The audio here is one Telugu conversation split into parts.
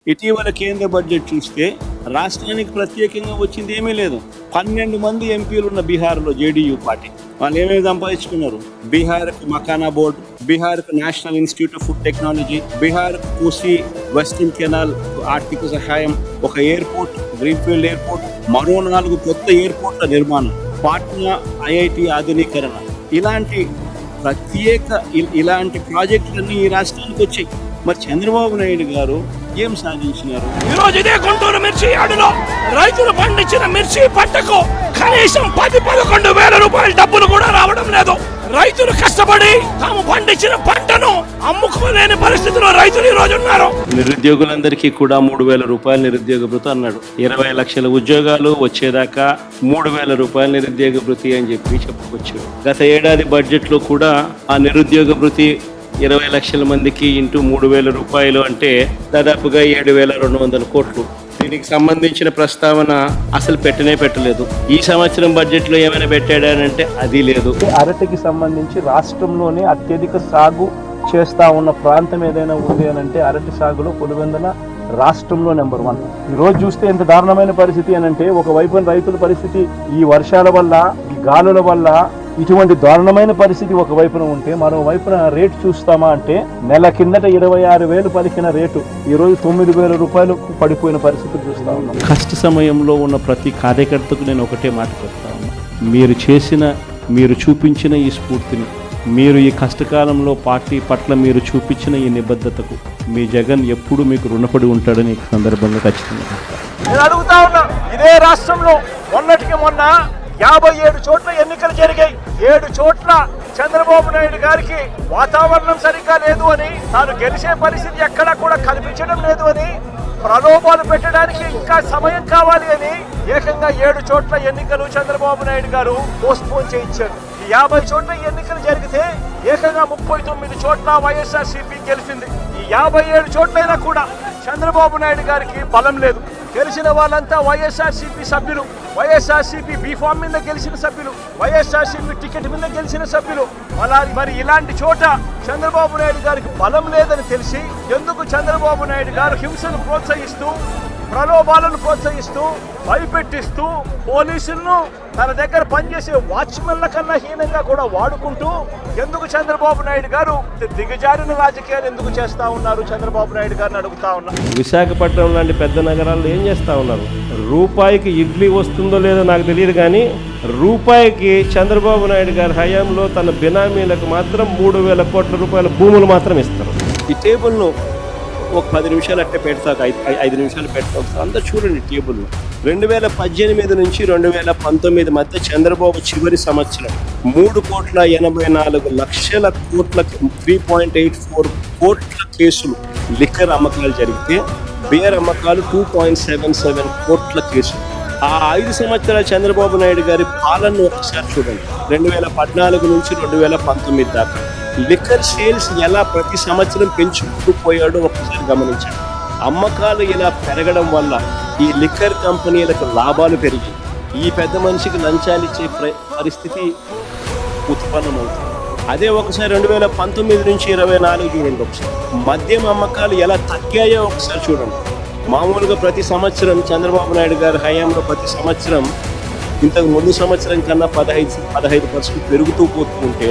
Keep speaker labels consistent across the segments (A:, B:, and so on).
A: ఇటీవల కేంద్ర బడ్జెట్ చూస్తే రాష్ట్రానికి ప్రత్యేకంగా వచ్చింది ఏమీ లేదు. 12 మంది ఎంపీలు ఉన్న బీహార్లో జేడీయూ పార్టీ వాళ్ళు ఏమేమి సంపాదించుకున్నారు? బీహార్కు మకానా బోర్డు, బీహార్కు national institute of food technology, బీహార్కు కోసి వెస్టర్న్ కెనాల్ ఆర్థిక సహాయం, ఒక ఎయిర్పోర్ట్, గ్రీన్ఫీల్డ్ ఎయిర్పోర్ట్, మరో 4 కొత్త ఎయిర్పోర్ట్ల నిర్మాణం, పాట్నా ఐఐటి ఆధునీకరణ, ఇలాంటి ప్రాజెక్టులన్నీ ఈ రాష్ట్రానికి వచ్చాయి. మరి చంద్రబాబు నాయుడు గారు ఏం సాధించినారు?
B: ఈరోజు ఇదే గుంటూరు మిర్చి యార్డులో రైతులు పండించిన మిర్చి పంటకు కనీసం 10-11 వేల రూపాయల డబ్బులు కూడా రావడం లేదు. రైతులు కష్టపడి తాము పండించిన పంటను అమ్ముకోలేని పరిస్థితిలో రైతులు ఈ రోజు ఉన్నారు.
A: నిరుద్యోగులందరికీ కూడా 3,000 రూపాయలు నిరుద్యోగ భృతి అన్నాడు. 20 లక్షల ఉద్యోగాలు వచ్చేదాకా 3,000 రూపాయలు నిరుద్యోగ భృతి అని చెప్పుకొచ్చాడు. గత ఏడాది బడ్జెట్ లో కూడా ఆ నిరుద్యోగ భృతి 20 లక్షల మందికి ఇంటూ 3,000 రూపాయలు అంటే దాదాపుగా 7,200 కోట్లు. దీనికి సంబంధించిన ప్రస్తావన అసలు పెట్టలేదు. ఈ సంవత్సరం బడ్జెట్ లో ఏమైనా పెట్టాడనంటే అది లేదు.
C: అరటికి సంబంధించి రాష్ట్రంలోనే అత్యధిక సాగు చేస్తా ఉన్న ప్రాంతం ఏదైనా ఉంది అని అంటే అరటి సాగులో పులివెందుల రాష్ట్రంలో నెంబర్ 1. ఈ రోజు చూస్తే ఎంత దారుణమైన పరిస్థితి అని అంటే, ఒకవైపున రైతుల పరిస్థితి ఈ వర్షాల వల్ల, ఈ గాలుల వల్ల ఇటువంటి దారుణమైన పరిస్థితి ఒకవైపున ఉంటే, మరోవైపున రేటు చూస్తామా అంటే నెల కిందట 26,000 పలికిన రేటు ఈ రోజు 9,000 రూపాయలకు పడిపోయిన పరిస్థితులు చూస్తా ఉన్నాం.
D: కష్ట సమయంలో ఉన్న ప్రతి కార్యకర్తకు నేను ఒకటే మాట చెప్తా ఉన్నా, మీరు చూపించిన ఈ స్ఫూర్తిని, మీరు ఈ కష్టకాలంలో పార్టీ పట్ల మీరు చూపించిన ఈ నిబద్ధతకు మీ జగన్ ఎప్పుడు మీకు రుణపడి ఉంటాడని ఈ సందర్భంగా ఖచ్చితంగా
C: నేను అడుగుతా ఉన్నా. ఇదే రాష్ట్రంలో మొన్నటికి మొన్న 57 చోట్ల ఎన్నికలు జరిగాయి. 7 చోట్ల చంద్రబాబు నాయుడు గారికి వాతావరణం సరిగ్గా లేదు అని, తాను గెలిచే పరిస్థితి ఎక్కడా కూడా కనిపించడం లేదు అని, ప్రలోభాలు పెట్టడానికి ఇంకా సమయం కావాలి అని ఏకంగా 7 చోట్ల ఎన్నికలు చంద్రబాబు నాయుడు గారు పోస్ట్పోన్ చేయించారు. 50 చోట్ల ఎన్నికలు జరిగితే ఏకంగా 39 చోట్ల వైఎస్ఆర్సీపీ గెలిచింది. ఈ 57 చోట్లైనా కూడా చంద్రబాబు నాయుడు గారికి బలం లేదు. గెలిచిన వాళ్ళంతా వైఎస్ఆర్సీపీ సభ్యులు, వైఎస్ఆర్సీపీ బీఫామ్ మీద గెలిచిన సభ్యులు, వైఎస్ఆర్సీపీ టికెట్ మీద గెలిచిన సభ్యులు. మరి ఇలాంటి చోట చంద్రబాబు నాయుడు గారికి బలం లేదని తెలిసి ఎందుకు చంద్రబాబు నాయుడు గారు హింసను ప్రోత్సహిస్తూ, ప్రలోభాలను ప్రోత్సహిస్తూ, భయపెట్టిస్తూ, పోలీసులను తన దగ్గర పనిచేసే వాచ్మెన్ల కన్నా హీనంగా కూడా వాడుకుంటూ ఎందుకు చంద్రబాబు నాయుడు గారు దిగజారిన రాజకీయాలు ఎందుకు చేస్తా ఉన్నారు? చంద్రబాబు నాయుడు గారిని అడుగుతా ఉన్నా.
D: విశాఖపట్నం లాంటి పెద్ద నగరాల్లో ఏం చేస్తా ఉన్నారు? రూపాయికి ఇడ్లీ వస్తుందో లేదో నాకు తెలియదు, కానీ రూపాయికి చంద్రబాబు నాయుడు గారి హయాంలో తన బినామీలకు మాత్రం 3,000 కోట్ల రూపాయల భూములు మాత్రం ఇస్తారు.
A: ఈ టేబుల్ను ఒక 10 నిమిషాలు అట్టే పెడతా, 5 నిమిషాలు పెడతా. అందరూ చూడండి టేబుల్. 2018 నుంచి 2019 మధ్య చంద్రబాబు చివరి సంవత్సరం 3,84,00,000 కోట్ల 3.84 కోట్ల కేసులు లిక్కర్ అమ్మకాలు జరిగితే, బేర్ అమ్మకాలు 2.77 కోట్ల కేసులు. ఆ 5 సంవత్సరాల చంద్రబాబు నాయుడు గారి పాలనను ఒకసారి చూడండి. 2014 నుంచి 2019 దాకా లిక్కర్ సేల్స్ ఎలా ప్రతి సంవత్సరం పెంచుకుంటూ పోయాడో ఒకసారి గమనించండి. అమ్మకాలు ఇలా పెరగడం వల్ల ఈ లిక్కర్ కంపెనీలకు లాభాలు పెరిగి ఈ పెద్ద మనిషికి లంచాలు ఇచ్చే పరిస్థితి ఉత్పన్నమవుతుంది. అదే ఒకసారి 2019 నుంచి 24 చూడండి. ఒకసారి మద్యం అమ్మకాలు ఎలా తగ్గాయో ఒకసారి చూడండి. మామూలుగా ప్రతి సంవత్సరం చంద్రబాబు నాయుడు గారి హయాంలో ప్రతి సంవత్సరం ఇంతకు ముందు సంవత్సరం కన్నా 15% పెరుగుతూ పోతుంటే,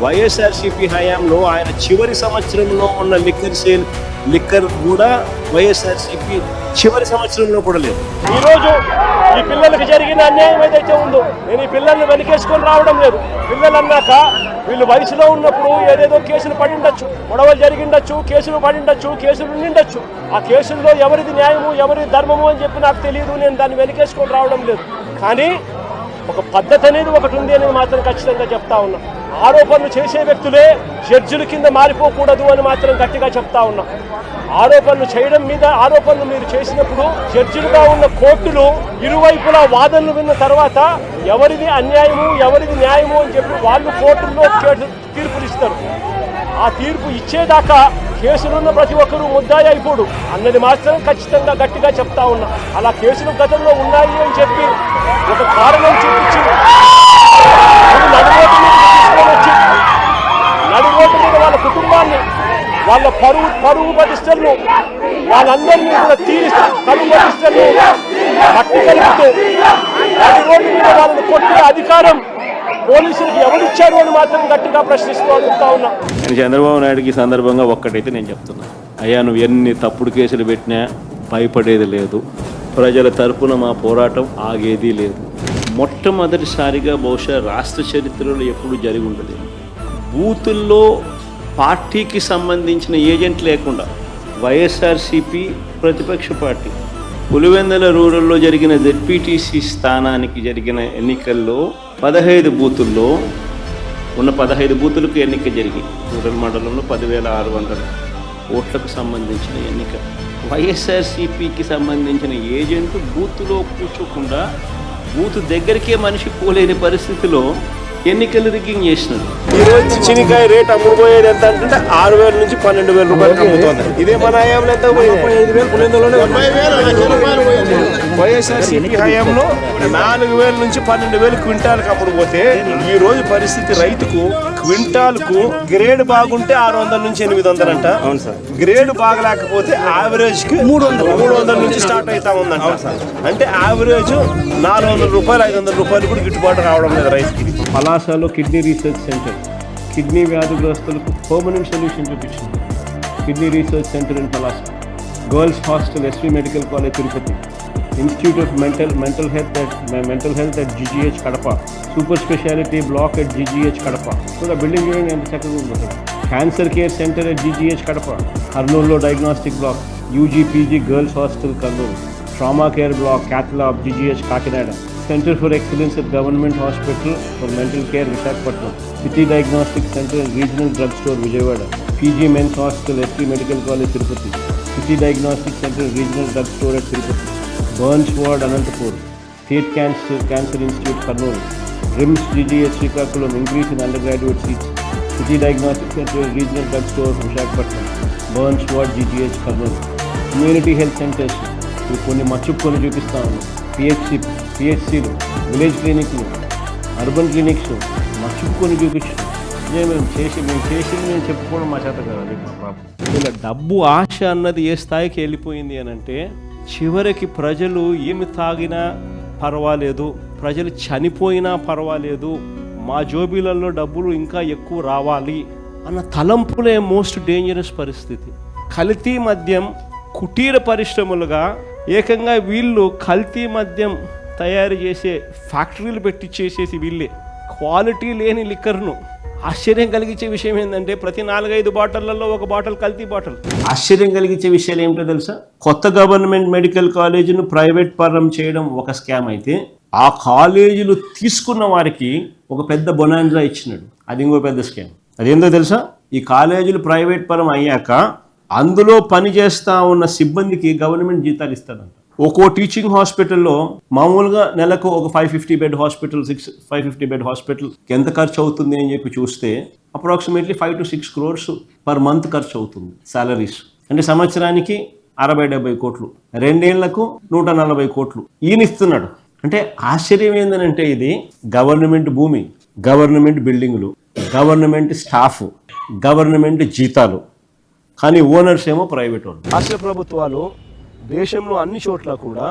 A: వైఎస్ఆర్సీపీ హయాంలో ఆయన చివరి సంవత్సరంలో ఉన్న లిక్కర్ కూడా వైఎస్ఆర్సీపీ చివరి సంవత్సరంలో కూడా లేదు.
C: ఈరోజు ఈ పిల్లలకు జరిగిన అన్యాయం ఏదైతే ఉందో, నేను ఈ పిల్లల్ని వెనకేసుకొని రావడం లేదు. పిల్లలు అన్నాక వీళ్ళు వయసులో ఉన్నప్పుడు ఏదేదో కేసులు పడిండొచ్చు, గొడవలు జరిగిండొచ్చు, కేసులు పడిండొచ్చు, కేసులు ఉండిండొచ్చు. ఆ కేసుల్లో ఎవరిది న్యాయము, ఎవరిది ధర్మము అని చెప్పి నాకు తెలియదు. నేను దాన్ని వెనకేసుకొని రావడం లేదు. కానీ ఒక పద్ధతి అనేది ఒకటి ఉంది అనేది మాత్రం ఖచ్చితంగా చెప్తా ఉన్నా. ఆరోపణలు చేసే వ్యక్తులే జడ్జిల కింద మారిపోకూడదు అని మాత్రం గట్టిగా చెప్తా ఉన్నా. ఆరోపణలు మీరు చేసినప్పుడు జడ్జిలుగా ఉన్న కోర్టులు ఇరువైపులా వాదనలు విన్న తర్వాత ఎవరిది అన్యాయము, ఎవరిది న్యాయము అని చెప్పి వాళ్ళు కోర్టుల్లో తీర్పులు ఇస్తారు. ఆ తీర్పు ఇచ్చేదాకా కేసులున్న ప్రతి ఒక్కరూ ముద్దాయి అయిపోడు అన్నది మాత్రం ఖచ్చితంగా గట్టిగా చెప్తా ఉన్నా. అలా కేసులు గతంలో ఉన్నాయి అని చెప్పి ఒక కారణం చూపించి నడురోడ్డు మీద వాళ్ళ కుటుంబాన్ని వాళ్ళ పరువు ప్రతిష్టలు వాళ్ళందరినీ కూడా తీరిస్తా పరువు ప్రతిష్టలు మట్టి కలుపుతూ అది రోడ్డు మీద వాళ్ళని కొట్టే అధికారం పోలీసులకు ఎవరిచ్చారు అని మాత్రం గట్టిగా ప్రశ్నిస్తూ అడుగుతా ఉన్నా.
D: నేను చంద్రబాబు నాయుడుకి ఈ సందర్భంగా ఒక్కటైతే నేను చెప్తున్నా, అయ్యా నువ్వు ఎన్ని తప్పుడు కేసులు పెట్టినా భయపడేది లేదు, ప్రజల తరపున మా పోరాటం ఆగేది లేదు. మొట్టమొదటిసారిగా బహుశా రాష్ట్ర చరిత్రలో ఎప్పుడు జరిగి ఉండదు, బూతుల్లో పార్టీకి సంబంధించిన ఏజెంట్ లేకుండా వైఎస్ఆర్సీపీ ప్రతిపక్ష పార్టీ పులివెందుల రూరల్లో జరిగిన జెడ్పీటీసీ స్థానానికి జరిగిన ఎన్నికల్లో 15 బూతుల్లో ఉన్న 15 బూతులకు ఎన్నిక జరిగి రూరల్ మండలంలో 10,600 ఓట్లకు సంబంధించిన ఎన్నిక. వైఎస్ఆర్సీపీకి సంబంధించిన ఏజెంట్ బూత్లో కూర్చోకుండా బూత్ దగ్గరికే మనిషి పోలేని పరిస్థితిలో ఎన్నికలు రిగ్గింగ్ చేసినాడు.
C: ఈ రోజు చినికాయ రేట్ అమ్ముడుపోయేది ఎంత అంటే 6,000 నుంచి 12,000 రూపాయలు అమ్ముతోంది. ఇదే మన హయాంలో ఎంత వైఎస్ఆర్సీపీ హయాంలో 4,000 నుంచి 12,000 క్వింటాల్కి అమ్ముడుపోతే ఈ రోజు పరిస్థితి రైతుకు క్వింటాల్కు గ్రేడ్ బాగుంటే 600 నుంచి 800 అంట. అవును సార్. గ్రేడ్ బాగలేకపోతే యావరేజ్ కి 300 నుంచి స్టార్ట్ అవుతా ఉందంట. అంటే యావరేజ్ 400 రూపాయలు 500 రూపాయలు కూడా గిట్టుబాటు రావడం లేదు రైతుకి.
D: పలాసలో కిడ్నీ రీసెర్చ్ సెంటర్ కిడ్నీ వ్యాధిగ్రస్తులకు పర్మనెంట్ సొల్యూషన్ చూపించింది. Kidney research centre in Palasa, girls hostel SV medical college Tirupati, institute of mental health at GGH Kadapa, super speciality block at GGH Kadapa. కూడా బిల్డింగ్ చూడండి ఎంత చక్కగా ఉంటుంది. Cancer care centre at GGH Kadapa, కర్నూలులో diagnostic block, UGPG girls hostel Kurnool, trauma care block cath lab GGH Kakinada, centre for excellence at government hospital for mental care Visakhapatnam, city diagnostic centre and regional drug store Vijayawada, PG men's hostel SV medical college Tirupati, city diagnostic centre regional drug store at Tirupati, burns ward Anantapur, state cancer institute Kurnool, RIMS GGH Srikakulam, increase in undergraduate seats, city diagnostic centre regional drug store Visakhapatnam, burns ward GGH Kurnool, community health centres ఇవి కొన్ని మచ్చుకొని చూపిస్తా ఉన్నాం. పిహెచ్సిలు, విలేజ్ క్లినిక్లు, అర్బన్ క్లినిక్స్ మచ్చుకొని చూపించాం. మేము చెప్పుకోవడం మా చేత కాదు. మా పాపం ఇలా డబ్బు ఆశ అన్నది ఏ స్థాయికి వెళ్ళిపోయింది అని అంటే, చివరికి ప్రజలు ఏమి తాగినా పర్వాలేదు, ప్రజలు చనిపోయినా పర్వాలేదు, మా జోబీలలో డబ్బులు ఇంకా ఎక్కువ రావాలి అన్న తలంపులే మోస్ట్ డేంజరస్ పరిస్థితి. కల్తీ మద్యం కుటీర పరిశ్రమలుగా ఏకంగా వీళ్ళు కల్తీ మద్యం తయారు చేసే ఫ్యాక్టరీలు పెట్టి చేసేసి వీళ్ళే క్వాలిటీ లేని లిక్కర్ను. ఆశ్చర్యం కలిగించే విషయం ఏంటంటే ప్రతి 4-5 బాటిళ్లలో ఒక బాటిల్ కల్తీ బాటిల్. ఆశ్చర్యం కలిగించే విషయాలు ఏమిటో తెలుసా? కొత్త గవర్నమెంట్ మెడికల్ కాలేజీను ప్రైవేట్ పరం చేయడం ఒక స్కామ్ అయితే, ఆ కాలేజీలు తీసుకున్న వారికి ఒక పెద్ద బొనాంజా ఇచ్చినాడు, అది ఇంకో పెద్ద స్కామ్. అదేందో తెలుసా? ఈ కాలేజీలు ప్రైవేట్ పరం అయ్యాక అందులో పనిచేస్తా ఉన్న సిబ్బందికి గవర్నమెంట్ జీతాలు ఇస్తాడంట. ఒక్కో టీచింగ్ హాస్పిటల్లో మామూలుగా నెలకు ఒక 550 బెడ్ హాస్పిటల్ 550 బెడ్ హాస్పిటల్ ఎంత ఖర్చు అవుతుంది అని చెప్పి చూస్తే approximately 5 to 6 crores per month ఖర్చు అవుతుంది సాలరీస్. అంటే సంవత్సరానికి 60-70 కోట్లు, 2 ఏళ్లకు 140 కోట్లు ఈయన ఇస్తున్నాడు. అంటే ఆశ్చర్యం ఏంటంటే ఇది గవర్నమెంట్ భూమి, గవర్నమెంట్ బిల్డింగులు, గవర్నమెంట్ స్టాఫ్, గవర్నమెంట్ జీతాలు, కానీ ఓనర్స్ ఏమో ప్రైవేట్ వాళ్ళు.
C: రాష్ట్ర ప్రభుత్వాలు దేశంలో అన్ని చోట్ల కూడా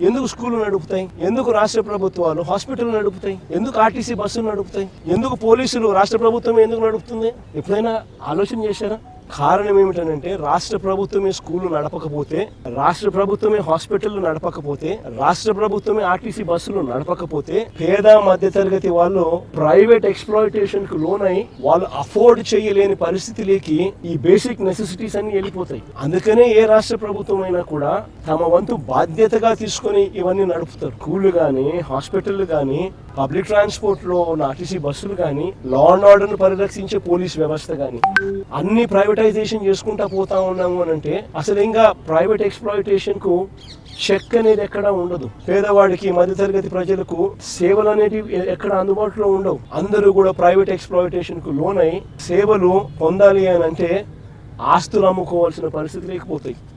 C: ఎందుకు స్కూళ్ళు నడుపుతాయి? ఎందుకు రాష్ట్ర ప్రభుత్వాలు హాస్పిటల్ నడుపుతాయి? ఎందుకు ఆర్టీసీ బస్సులు నడుపుతాయి? ఎందుకు పోలీసులు రాష్ట్ర ప్రభుత్వం ఎందుకు నడుపుతుంది? ఎప్పుడైనా ఆలోచన చేశారా? కారణం ఏమిటంటే రాష్ట్ర ప్రభుత్వమే స్కూళ్ళు నడపకపోతే, రాష్ట్ర ప్రభుత్వమే హాస్పిటల్ నడపకపోతే, రాష్ట్ర ప్రభుత్వమే ఆర్టీసీ బస్సులు నడపకపోతే పేద మధ్య తరగతి వాళ్ళు ప్రైవేట్ ఎక్స్ప్లాయిటేషన్ కు లోనై వాళ్ళు అఫోర్డ్ చేయలేని పరిస్థితిలోకి ఈ బేసిక్ నెసెసిటీస్ అన్ని వెళ్ళిపోతాయి. అందుకనే ఏ రాష్ట్ర ప్రభుత్వం అయినా కూడా తమ వంతు బాధ్యతగా తీసుకొని ఇవన్నీ నడుపుతారు. స్కూళ్ళు కానీ, హాస్పిటల్ కానీ, పబ్లిక్ ట్రాన్స్పోర్ట్ లో ఆర్టీసీ బస్సులు కానీ, లా అండ్ ఆర్డర్ ను పరిరక్షించే పోలీస్ వ్యవస్థ కానీ అన్ని ప్రైవేటైజేషన్ చేసుకుంటా పోతా ఉన్నాము అని అంటే అసలు ఇంకా ప్రైవేట్ ఎక్స్ప్లాయిటేషన్ కు చెక్ అనేది ఎక్కడ ఉండదు. పేదవాడికి, మధ్యతరగతి ప్రజలకు సేవలు అనేటివి ఎక్కడ అందుబాటులో ఉండవు. అందరూ కూడా ప్రైవేట్ ఎక్స్ప్లాయిటేషన్ కు లోనై సేవలు పొందాలి అని అంటే ఆస్తులు అమ్ముకోవాల్సిన పరిస్థితి లేకపోతాయి.